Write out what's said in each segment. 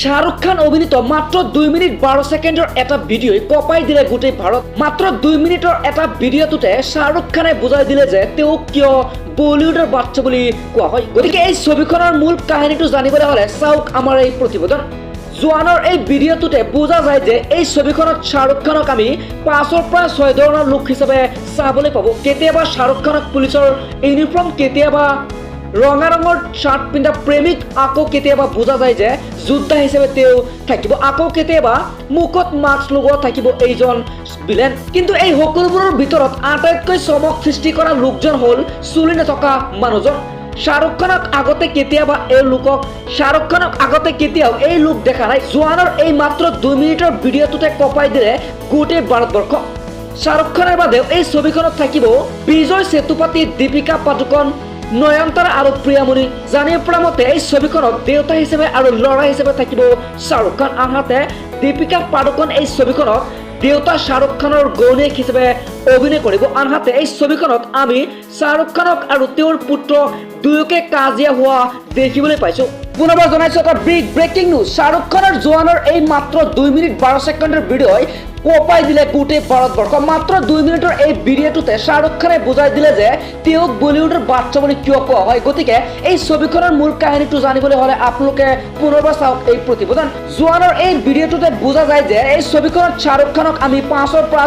শাহৰুখ খান অভিনীত মাত্ৰ 2 মিনিট 12 ছেকেণ্ডৰ এটা ভিডিঅ'ই কপাই দিলে গোটেই ভাৰত। মাত্ৰ 2 মিনিটৰ এটা ভিডিঅ'টোতে শাহৰুখ খানে বুজাই দিলে যে তেওঁ কিয় বলিউডৰ বাচ্চা বুলি কোৱা হয়। গতিকে এই ছবিখনৰ মূল কাহিনীটো জানিবলৈ হ'লে চাওক আমাৰ এই প্ৰতিবেদন। জোৱানৰ এই ভিডিঅ'টোতে বুজা যায় যে এই ছবিখনত শাহৰুখ খানক আমি 5ৰ পৰা 6 ধৰণৰ লোক হিচাপে চাবলৈ পাব। কেতিয়াবা শাহৰুখ খানক পুলিচৰ ইউনিফৰ্ম, কেতিয়াবা ৰঙা ৰঙৰ শাৰ্ট পিন্ধা প্ৰেমিক, আকৌ কেতিয়াবা বুজা যায় যে যোদ্ধা হিচাপে তেওঁ থাকিব, আকৌ কেতিয়াবা মুখত মাস্ক লগোৱা থাকিব এইজন ভিলেন। কিন্তু এই সকলোবোৰৰ ভিতৰত আটাইতকৈ চমক সৃষ্টি কৰা লোকজন হ'ল চুলি নথকা মানুহজন। শাহৰুখ খানক আগতে কেতিয়াও এই লোক দেখা নাই। জোৱানৰ এই মাত্ৰ 2 মিনিটৰ ভিডিঅ'টোতে কপাই দিলে গোটেই ভাৰতবৰ্ষ। শাহৰুখ খানৰ বাদেও এই ছবিখনত থাকিব বিজয় সেতুপতি, দীপিকা পাডুকন, নয়নতাৰা আৰু প্ৰিয়ামণি। জানিব পৰা মতে এই ছবিখনত দেউতা হিচাপে আৰু ল'ৰা হিচাপে থাকিব শাহৰুখ খান। আনহাতে দীপিকা পাডুকন এই ছবিখনত দেউতা শাহৰুখ খানৰ গৌণীয়েক হিচাপে অভিনয় কৰিব। আনহাতে এই ছবিখনত আমি শাহৰুখ খানক আৰু তেওঁৰ পুত্ৰ দুয়োকে কাজিয়া হোৱা দেখিবলৈ পাইছো। পুনৰবাৰ জনাইছো এটা বিগ ব্ৰেকিং নিউজ। শাহৰুখ খানৰ জোৱানৰ এই মাত্ৰ 2 মিনিট 12 ছেকেণ্ডৰ ভিডিঅ'ই কপাই দিলে গোটেই ভাৰতবৰ্ষ। মাত্ৰ 2 মিনিটৰ এই ভিডিঅ'টোতে শাহৰুখ খানে বুজাই দিলে যে তেওঁক বলিউডৰ বাচ্চা বুলি কিয় কোৱা হয়। গতিকে এই ছবিখনৰ মূল কাহিনীটো জানিবলৈ হ'লে আপোনালোকে পুনৰবাৰ চাওক এই প্ৰতিবেদন। জোৱানৰ এই ভিডিঅ'টোতে বুজা যায় যে এই ছবিখনত শাহৰুখ খানক আমি 5ৰ পৰা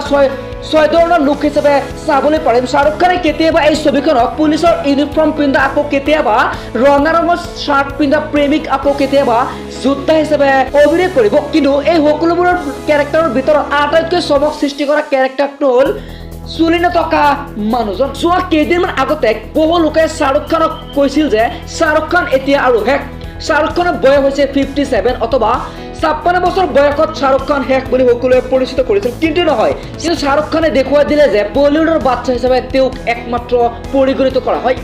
6 ধৰণৰ লোক হিচাপে চাবলৈ পাৰিম। শাহৰুখ খানে কেতিয়াবা এই ছবিখনক পুলিচৰ ইউনিফৰ্ম পিন্ধা, আকৌ কেতিয়াবা ৰঙা ৰঙৰ শাৰ্ট পিন্ধা প্ৰেমিক, আকৌ কেতিয়াবা যোদ্ধা হিচাপে অভিনয় কৰিব। কিন্তু এই সকলোবোৰৰ কেৰেক্টাৰৰ ভিতৰত আটাইতকৈ চমক সৃষ্টি কৰা কেৰেক্টাৰটো হ'ল চুলি নথকা মানুহজন। যোৱা কেইদিনমান আগতে বহু লোকে শাহৰুখ খানক কৈছিল যে শাহৰুখ খান এতিয়া আৰু শেষ। শাহৰুখ খানৰ বয়স হৈছে 57 অথবা 56 বছৰ বয়সত শাহৰুখ খান শেষ বুলি সকলোৱে পৰিচিত কৰিছিল। কিন্তু নহয়, কিন্তু শাহৰুখ খানে দেখুৱাই দিলে যে বলিউডৰ বাচ্চা হিচাপে তেওঁক একমাত্ৰ পৰিগণিত কৰা হয়।